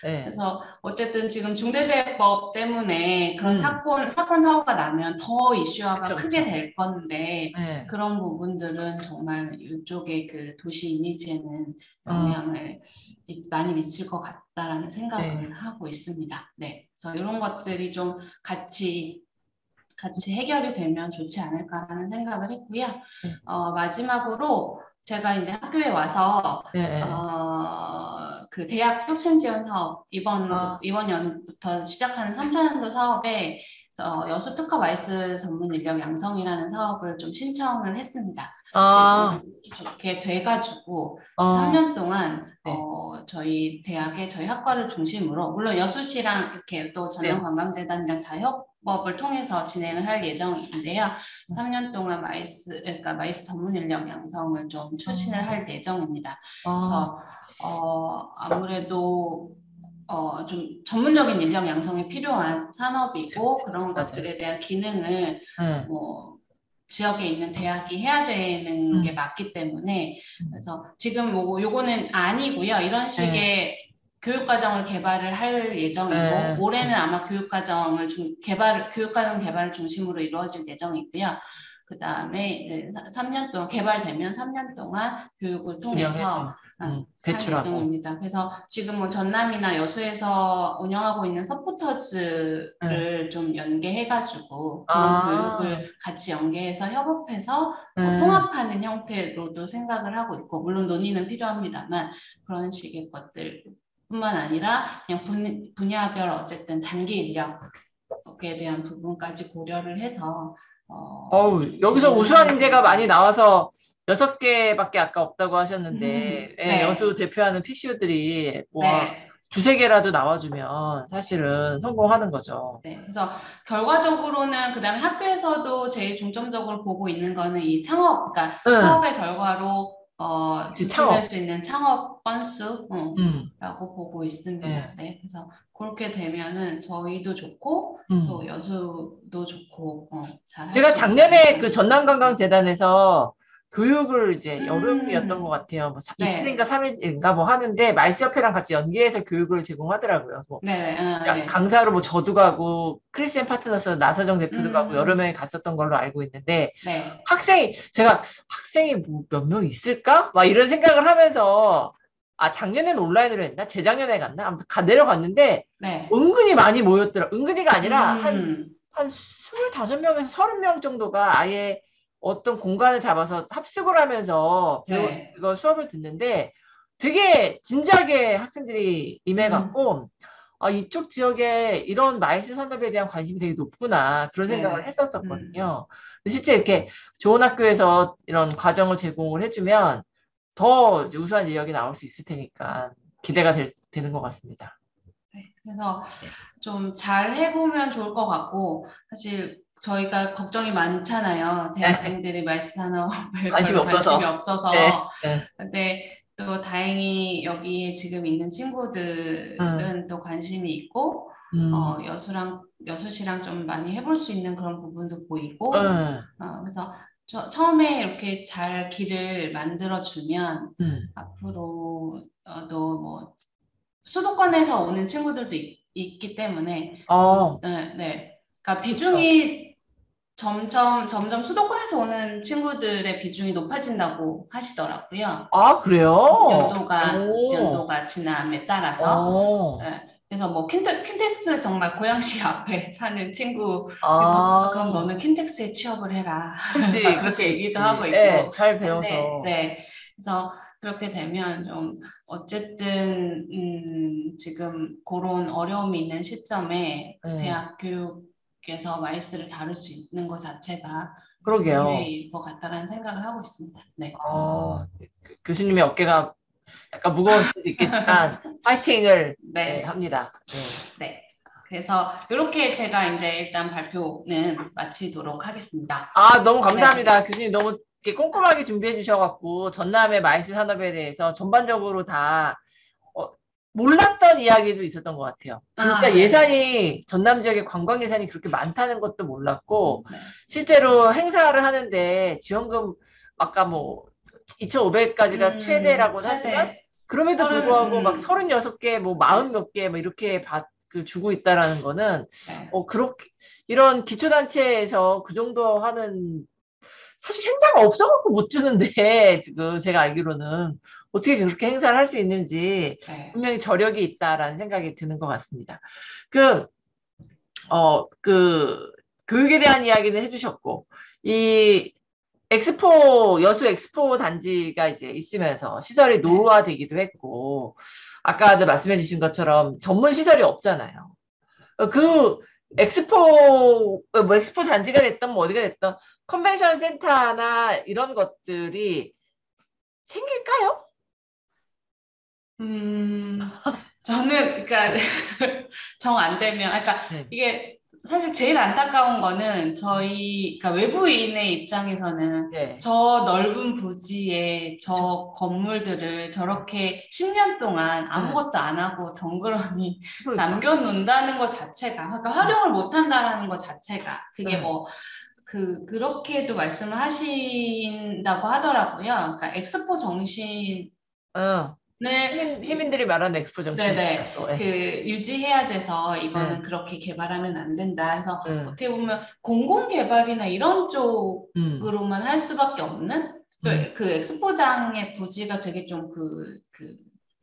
그래서 어쨌든 지금 중대재해법 때문에 그런 사건 사고가 나면 더 이슈화가 크게 될 건데 그런 부분들은 정말 이쪽의 그 도시 이미지에는 영향을 많이 미칠 것 같다라는 생각을 하고 있습니다. 네, 그래서 이런 것들이 좀 같이 해결이 되면 좋지 않을까라는 생각을 했고요. 마지막으로 제가 이제 학교에 와서 그 대학 혁신 지원 사업 이번 연부터 시작하는 3차년도 사업에 여수 특화 마이스 전문 인력 양성이라는 사업을 좀 신청을 했습니다. 좋게 돼가지고 3년 동안 저희 대학의 저희 학과를 중심으로 물론 여수시랑 이렇게 또 전남관광재단이랑 다 협업을 통해서 진행을 할 예정인데요. 3년 동안 그러니까 마이스 전문 인력 양성을 좀 추진을 할 예정입니다. 그래서 아무래도 좀 전문적인 인력 양성이 필요한 산업이고 그런 것들에 대한 기능을 뭐 지역에 있는 대학이 해야 되는 게 맞기 때문에 그래서 지금 뭐 요거는 아니고요. 이런 식의 교육과정을 개발을 할 예정이고 올해는 아마 교육과정 개발을 중심으로 이루어질 예정이고요. 그 다음에 3년 동안 개발되면 3년 동안 교육을 통해서 할 예정입니다. 그래서 지금 뭐 전남이나 여수에서 운영하고 있는 서포터즈를 좀 연계해가지고 그런 교육을 같이 연계해서 협업해서 통합하는 형태로도 생각을 하고 있고 물론 논의는 필요합니다만 그런 식의 것들 뿐만 아니라 그냥 분야별 어쨌든 단기 인력에 대한 부분까지 고려를 해서 여기서 우수한 인재가 많이 나와서 6개밖에 아까 없다고 하셨는데 여수 대표하는 PCU들이 두세 개라도 나와주면 사실은 성공하는 거죠. 네, 그래서 결과적으로는 그다음에 학교에서도 제일 중점적으로 보고 있는 거는 이 창업, 그러니까 사업의 결과로 도출될 수 있는 창업 건수라고 보고 있습니다. 네, 그래서 그렇게 되면은 저희도 좋고 또 여수도 좋고 제가 작년에 그 전남관광재단에서 교육을 이제 여름이었던 것 같아요. 뭐 네. 이틀인가 3일인가 뭐 하는데 말스협회랑 같이 연계해서 교육을 제공하더라고요. 뭐 네. 네. 강사로 뭐 저도 가고 크리스앤 파트너스 나서정 대표도 가고 여러 음. 명이 갔었던 걸로 알고 있는데 네. 제가 학생이 뭐 몇 명 있을까? 막 이런 생각을 하면서 작년에는 온라인으로 했나? 재작년에 갔나? 아무튼 내려갔는데 네. 은근히 많이 모였더라. 은근히가 아니라 음. 한 25명에서 30명 정도가 아예 어떤 공간을 잡아서 합숙을 하면서 네. 이거 수업을 듣는데 되게 진지하게 학생들이 음. 임해갖고 이쪽 지역에 이런 마이스 산업에 대한 관심이 되게 높구나 그런 생각을 네. 했었었거든요. 근데 실제 이렇게 좋은 학교에서 이런 과정을 제공을 해주면 더 이제 우수한 인력이 나올 수 있을 테니까 기대가 되는 것 같습니다. 네. 그래서 좀 잘 해보면 좋을 것 같고, 사실 저희가 걱정이 많잖아요. 네. 대학생들이 말스 산업에 관심이 별로 관심이 없어서. 네. 없어서. 네. 근데 또 다행히 여기에 지금 있는 음, 친구들은 또 관심이 있고, 음, 여수시랑 좀 많이 해볼 수 있는 그런 부분도 보이고, 음, 그래서 처음에 이렇게 잘 길을 만들어주면 음. 앞으로 또뭐 수도권에서 오는 친구들도 있기 때문에 어, 네, 네. 그러니까 그쵸. 비중이 점점 수도권에서 오는 친구들의 비중이 높아진다고 하시더라고요. 그래요? 오, 연도가 지남에 따라서. 어, 네. 그래서 뭐 킨텍스 정말 고양시 앞에 사는 친구에서 그럼 아, 너는 킨텍스에 취업을 해라. 그렇지, 이렇게 그렇지, 얘기도 하고 그렇지. 예, 있고. 잘 근데 배워서. 네. 그래서 그렇게 되면 좀 어쨌든 지금 그런 어려움이 있는 시점에 예, 대학 교육에서 마이스를 다룰 수 있는 것 자체가 그러게요. 기회일 것 같다라는 생각을 하고 있습니다. 네. 교수님의 어깨가 약간 무거울 수도 있겠지만, 파이팅을 예, 네. 합니다. 예. 네. 그래서 이렇게 제가 이제 일단 발표는 마치도록 하겠습니다. 너무 네. 감사합니다. 교수님 너무 이렇게 꼼꼼하게 준비해 주셔갖고, 전남의 마이스 산업에 대해서 전반적으로 다 어, 몰랐던 이야기도 있었던 것 같아요. 진짜 네네. 예산이 전남 지역에 관광 예산이 그렇게 많다는 것도 몰랐고 네. 실제로 행사를 하는데 지원금 아까 뭐 2,500까지가 최대라고는 하지만 최대 그럼에도 불구하고 막 서른, 36개 뭐 40 몇 개 뭐 이렇게 주고 있다라는 거는 네. 그렇게 이런 기초단체에서 그 정도 하는 사실 행사가 없어갖고 못 주는데 지금 제가 알기로는 어떻게 그렇게 행사를 할 수 있는지 네. 분명히 저력이 있다라는 생각이 드는 것 같습니다. 그, 그 교육에 대한 이야기는 해주셨고 이 여수 엑스포 단지가 이제 있으면서 시설이 네. 노후화되기도 했고 아까도 말씀해 주신 것처럼 전문 시설이 없잖아요. 그 엑스포 단지가 됐던 뭐 어디가 됐던 컨벤션 센터나 이런 것들이 생길까요? 음, 저는, 그러니까, 정 안 되면, 그러니까, 네. 이게 사실 제일 안타까운 거는 그러니까 외부인의 입장에서는 네. 저 넓은 부지에 그렇죠. 저 건물들을 저렇게 10년 동안 네. 아무것도 안 하고 덩그러니 그러니까. 남겨놓는다는 것 자체가, 그러니까 네. 활용을 못 한다라는 것 자체가, 그게 네. 뭐, 그렇게도 말씀을 하신다고 하더라고요. 그러니까 엑스포 정신을 시민들이 말하는 엑스포 정신입니다. 네네. 또. 네. 유지해야 돼서 이거는 네. 그렇게 개발하면 안 된다 해서 네. 어떻게 보면 공공개발이나 이런 음. 쪽으로만 할 수밖에 없는 또 음. 그 엑스포장의 부지가 되게 좀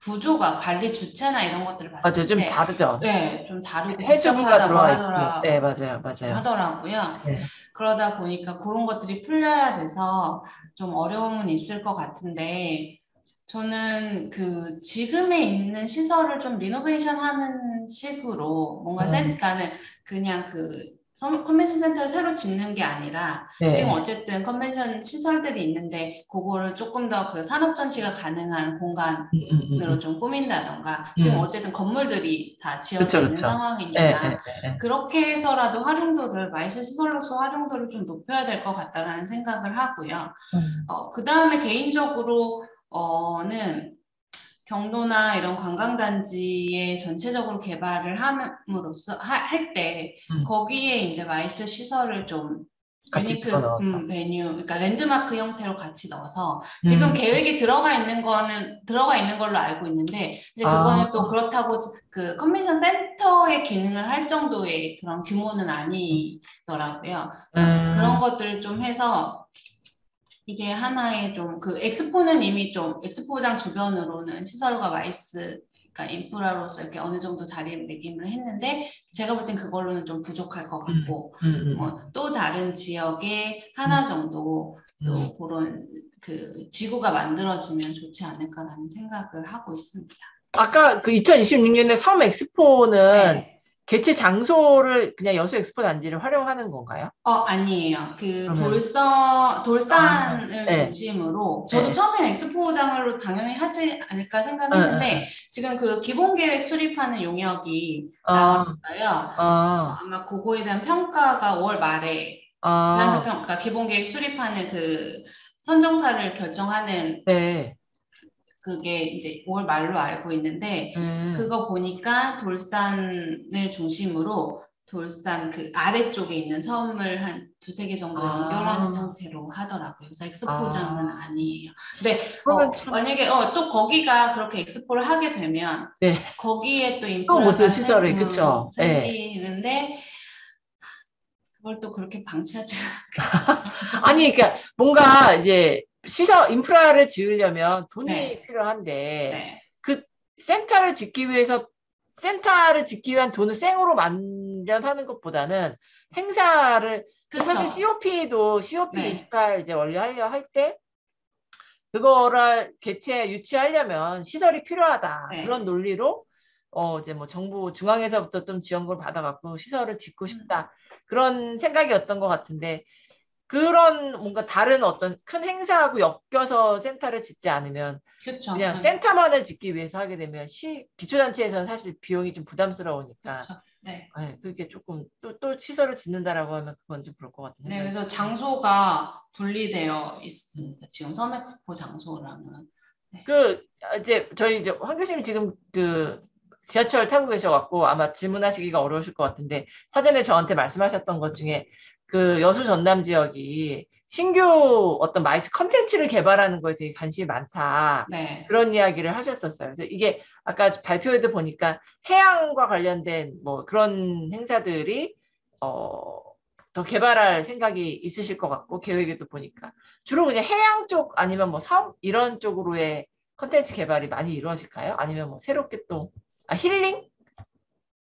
구조가 관리 주체나 이런 것들을 맞아요. 봤을 좀 때 다르죠. 네, 좀 다르고 해수부가 복잡하다고 들어와 있고. 네, 맞아요. 맞아요. 하더라고요. 네. 그러다 보니까 그런 것들이 풀려야 돼서 좀 어려움은 있을 것 같은데 저는 지금에 있는 시설을 좀 리노베이션 하는 식으로 뭔가 음. 그러니까는 그냥 컨벤션 센터를 새로 짓는 게 아니라 지금 네. 어쨌든 컨벤션 시설들이 있는데 그거를 조금 더 산업 전시가 가능한 음, 음, 공간으로 음, 좀 꾸민다던가 지금 음. 어쨌든 건물들이 다 지어져 그렇죠, 있는 그렇죠. 예, 상황이니까 예, 예. 그렇게 해서라도 마이스 시설로서 활용도를 좀 높여야 될 것 같다라는 생각을 하고요. 음. 그 다음에 개인적으로 는 경로나 이런 관광단지의 전체적으로 개발을 함으로써 할 때 음. 거기에 이제 마이스 시설을 좀 같이 유니크 집어넣어서. 메뉴, 그러니까 랜드마크 형태로 같이 넣어서 지금 계획이 들어가 있는 걸로 알고 있는데 이제 아, 그거는 또 그렇다고 그 컨벤션 센터의 기능을 할 정도의 그런 규모는 아니더라고요. 그래서 그런 것들을 좀 해서 이게 하나의 좀 그 엑스포는 이미 좀 엑스포장 주변으로는 시설과 마이스 그러니까 인프라로서 이렇게 어느 정도 자리매김을 했는데 제가 볼 땐 그걸로는 좀 부족할 것 같고 뭐 또 다른 지역에 하나 정도 또 그런 그 지구가 만들어지면 좋지 않을까라는 생각을 하고 있습니다. 아까 그 2026년에 섬 엑스포는 네. 개최 장소를 그냥 여수 엑스포 단지를 활용하는 건가요? 아니에요. 그 그러면 돌산을 네, 중심으로 저도 네, 처음엔 엑스포장으로 당연히 하지 않을까 네, 생각했는데 지금 그 기본 계획 수립하는 용역이 나왔어요. 아마 그거에 대한 평가가 5월 말에 그러니까 기본 계획 수립하는 그 선정사를 결정하는 네, 그게 이제 5월 말로 알고 있는데 그거 보니까 돌산을 중심으로 돌산 그 아래쪽에 있는 섬을 한 두세 개 정도 연결하는 형태로 하더라고요. 그래서 엑스포장은 아니에요. 근데 그러면 참, 만약에 또 거기가 그렇게 엑스포를 하게 되면 네, 거기에 또 또 무슨 인프라가 시설이, 그쵸? 네. 생기는데 그걸 또 그렇게 방치하지 아니, 그러니까 뭔가 이제 시설, 인프라를 지으려면 돈이 네, 필요한데 네. 그 센터를 짓기 위한 돈을 생으로 마련하는 것보다는 행사를 사실 그쵸. COP 네, 28 이제 원래하려 할 때 그거를 유치하려면 시설이 필요하다. 그런 네. 논리로 이제 뭐 정부 중앙에서부터 좀 지원금을 받아갖고 시설을 짓고 음, 싶다. 그런 생각이었던 것 같은데 그런 뭔가 다른 어떤 큰 행사하고 엮여서 센터를 짓지 않으면 그쵸. 그냥 센터만을 짓기 위해서 하게 되면 기초단체에서는 사실 비용이 좀 부담스러우니까 그쵸. 네. 그게 조금 또 시설을 짓는다라고 하면 그건 좀 그럴 것 같은 네, 생각이. 그래서 장소가 분리되어 음. 있습니다. 지금 섬엑스포 장소랑은. 네. 이제 저희 이제 황 교수님 지금 그 지하철 타고 계셔갖고 아마 질문하시기가 어려우실 것 같은데 사전에 저한테 말씀하셨던 것 중에 그 여수 전남 지역이 신규 어떤 마이스 컨텐츠를 개발하는 거에 되게 관심이 많다. 네. 그런 이야기를 하셨었어요. 그래서 이게 아까 발표에도 보니까 해양과 관련된 뭐 그런 행사들이 더 개발할 생각이 있으실 것 같고 계획에도 보니까 주로 그냥 해양 쪽 아니면 뭐 섬 이런 쪽으로의 컨텐츠 개발이 많이 이루어질까요? 아니면 뭐 새롭게 힐링?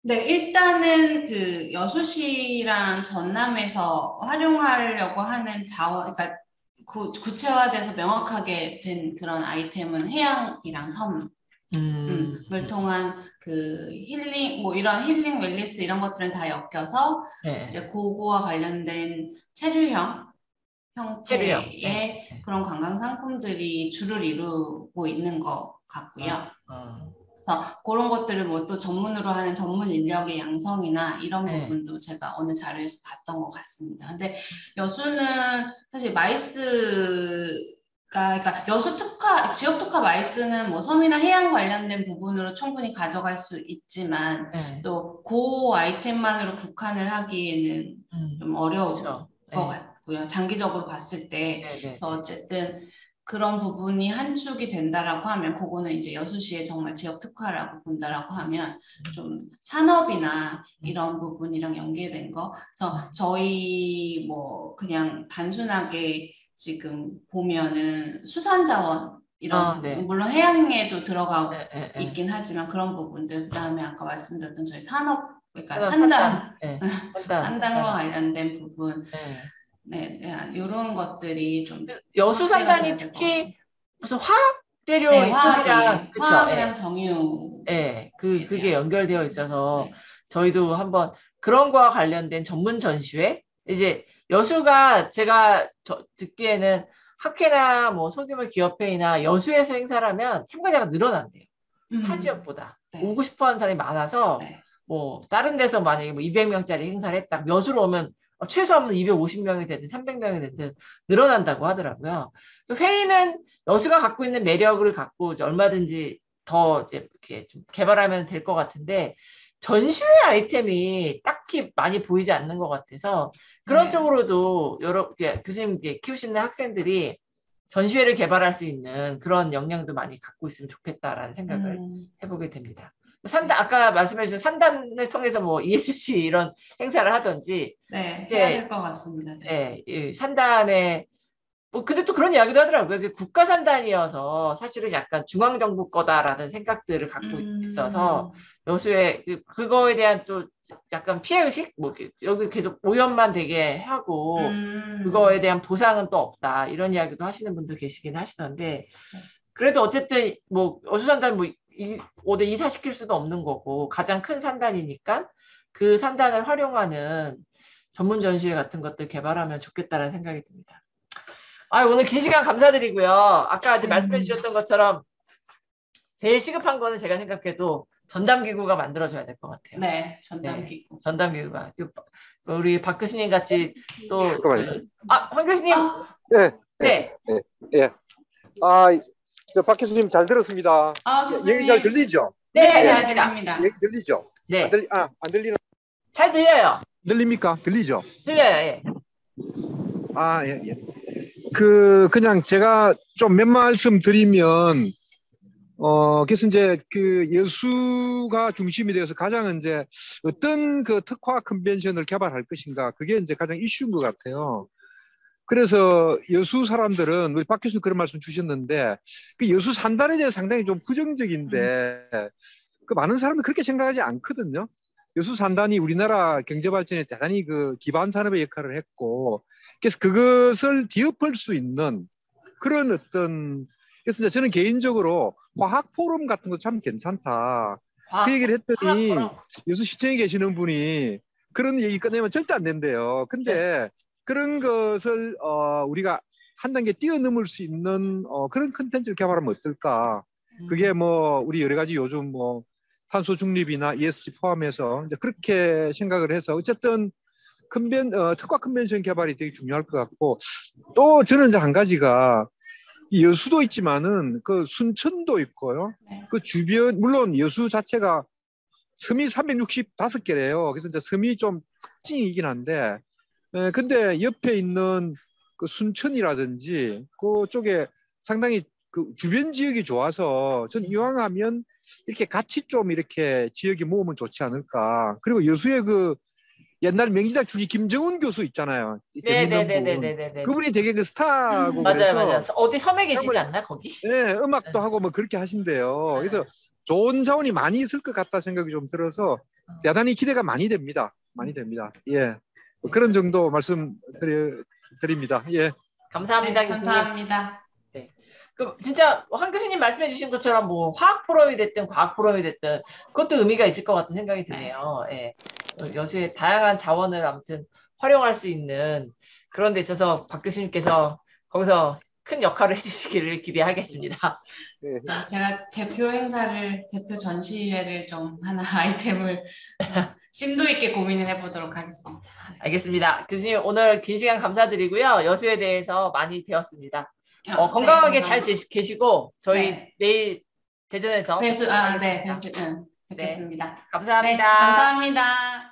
네, 일단은 그 여수시랑 전남에서 활용하려고 하는 자원, 그러니까 구체화돼서 명확하게 된 그런 아이템은 해양이랑 섬, 을 음, 통한 그 힐링, 뭐 이런 힐링 웰니스 이런 것들은 다 엮여서 네. 이제 그거와 관련된 체류형 체류형. 네. 형태의 그런 관광 상품들이 주를 이루고 있는 것 어, 같고요. 어, 그래서 그런 것들을 뭐 또 전문으로 하는 전문 인력의 양성이나 이런 네. 부분도 제가 어느 자료에서 봤던 것 같습니다. 근데 여수는 사실 마이스가 그러니까 여수 특화, 지역 특화 마이스는 뭐 섬이나 해양 관련된 부분으로 충분히 가져갈 수 있지만 네. 또 그 아이템만으로 국한을 하기에는 좀 어려울 그렇죠. 것 네. 같고요. 장기적으로 봤을 때. 네, 네, 그래서 네. 어쨌든 그런 부분이 한 축이 된다라고 하면 그거는 이제 여수시의 정말 지역 특화라고 본다라고 하면 좀 산업이나 이런 부분이랑 연계된 거. 그래서 저희 뭐 그냥 단순하게 지금 보면은 수산자원 이런 부분, 네. 물론 해양에도 들어가 네, 네, 네. 있긴 하지만 그런 부분들, 그다음에 아까 말씀드렸던 저희 산업, 그러니까 하나 판단. 산단, 네. 판단, 산단과 판단. 관련된 부분, 네. 네, 이런 것들이 좀 여수 확대가 산단이 돼야 될 것 특히 같습니다. 무슨 화학 네, 재료 쪽이랑, 화학이에요. 그쵸? 화학이랑 예. 정유에 예. 그게 대한 연결되어 부분. 있어서 네. 저희도 한번 그런 거와 관련된 전문 전시회? 이제 여수가 제가 듣기에는 학회나 뭐 소규모 기업회의나 여수에서 행사라면 참가자가 늘어난대요. 타 지역보다. 네, 오고 싶어 하는 사람이 많아서 네. 뭐 다른 데서 만약에 뭐 200명짜리 행사를 했다. 여수로 오면 최소한 250명이 되든 300명이 되든 늘어난다고 하더라고요. 그 회의는 여수가 갖고 있는 매력을 갖고 이제 얼마든지 더 이제 이렇게 좀 개발하면 될 것 같은데 전시회 아이템이 딱히 많이 보이지 않는 것 같아서 그런 네. 쪽으로도 여러 교수님 이제 키우시는 학생들이 전시회를 개발할 수 있는 그런 역량도 많이 갖고 있으면 좋겠다라는 생각을 해보게 됩니다. 네. 아까 말씀해 주신 산단을 통해서 뭐 ESC 이런 행사를 하든지 네, 해야 이제 될 것 같습니다. 네. 이 산단에 뭐 근데 또 그런 이야기도 하더라고요. 그게 국가 산단이어서 사실은 약간 중앙정부 거다라는 생각들을 갖고 있어서 여수에 그거에 대한 또 약간 피해의식 뭐 여기 계속 오염만 되게 하고 그거에 대한 보상은 또 없다 이런 이야기도 하시는 분도 계시긴 하시던데 그래도 어쨌든 뭐 여수 산단 뭐 5대 이사시킬 수도 없는 거고 가장 큰 산단이니까 그 산단을 활용하는 전문 전시회 같은 것들 개발하면 좋겠다라는 생각이 듭니다. 오늘 긴 시간 감사드리고요. 아까 이제 말씀해 주셨던 것처럼 제일 시급한 거는 제가 생각해도 전담기구가 만들어져야 될 것 같아요. 네, 전담기구. 네, 전담기구가. 우리 박 교수님 같이 또, 황 교수님. 네. 네. 네. 네. 박 교수님 잘 들었습니다. 교수님. 얘기 잘 들리죠? 네, 잘 들립니다. 얘기 들리죠? 네. 안 들리는? 잘 들려요. 들립니까? 들리죠? 들려요, 예. 예. 그냥 제가 좀 몇 말씀 드리면, 그래서 이제 그 여수가 중심이 되어서 가장 이제 어떤 그 특화 컨벤션을 개발할 것인가, 그게 이제 가장 이슈인 것 같아요. 그래서 여수 사람들은 우리 박 교수님 그런 말씀 주셨는데 그 여수 산단에 대해 상당히 좀 부정적인데 그 많은 사람들 그렇게 생각하지 않거든요. 여수 산단이 우리나라 경제 발전에 대단히 그 기반 산업의 역할을 했고 그래서 그것을 뒤엎을 수 있는 그런 어떤 그래서 이제 저는 개인적으로 화학 포럼 같은 거 참 괜찮다. 그 얘기를 했더니 여수시청에 계시는 분이 그런 얘기 꺼내면 절대 안 된대요. 근데 그런 것을 우리가 한 단계 뛰어넘을 수 있는 그런 컨텐츠를 개발하면 어떨까? 그게 뭐 우리 여러 가지 요즘 뭐 탄소 중립이나 ESG 포함해서 이제 그렇게 생각을 해서 어쨌든 특화 컨벤션 개발이 되게 중요할 것 같고 또 저는 이제 한 가지가 여수도 있지만은 그 순천도 있고요. 그 주변 물론 여수 자체가 섬이 365개래요. 그래서 이제 섬이 좀 특징이긴 한데 근데 옆에 있는 그 순천이라든지 그쪽에 상당히 그 주변 지역이 좋아서 전 이왕하면 이렇게 같이 좀 이렇게 지역이 모으면 좋지 않을까. 그리고 여수에 그 옛날 명지대 출신 김정훈 교수 있잖아요. 재밌는 분. 그분이 되게 그 스타고 그래서 맞아요. 어디 섬에 계시지 않나 거기? 네, 음악도 하고 뭐 그렇게 하신대요. 그래서 좋은 자원이 많이 있을 것 같다 생각이 좀 들어서 대단히 기대가 많이 됩니다. 많이 됩니다. 예. 그런 정도 말씀 드립니다. 예. 감사합니다, 네, 교수님. 감사합니다. 네. 그럼 진짜 황 교수님 말씀해 주신 것처럼 뭐 화학 포럼이 됐든 과학 포럼이 됐든 그것도 의미가 있을 것 같은 생각이 드네요. 예. 여수의 다양한 자원을 아무튼 활용할 수 있는 그런 데 있어서 박 교수님께서 거기서 큰 역할을 해주시기를 기대하겠습니다. 네, 제가 대표 전시회를 좀 하나 아이템을 심도 있게 고민을 해보도록 하겠습니다. 알겠습니다. 교수님 오늘 긴 시간 감사드리고요. 여수에 대해서 많이 배웠습니다. 건강하게 잘 계시고 저희 내일 대전에서 뵙겠습니다. 네, 감사합니다. 감사합니다.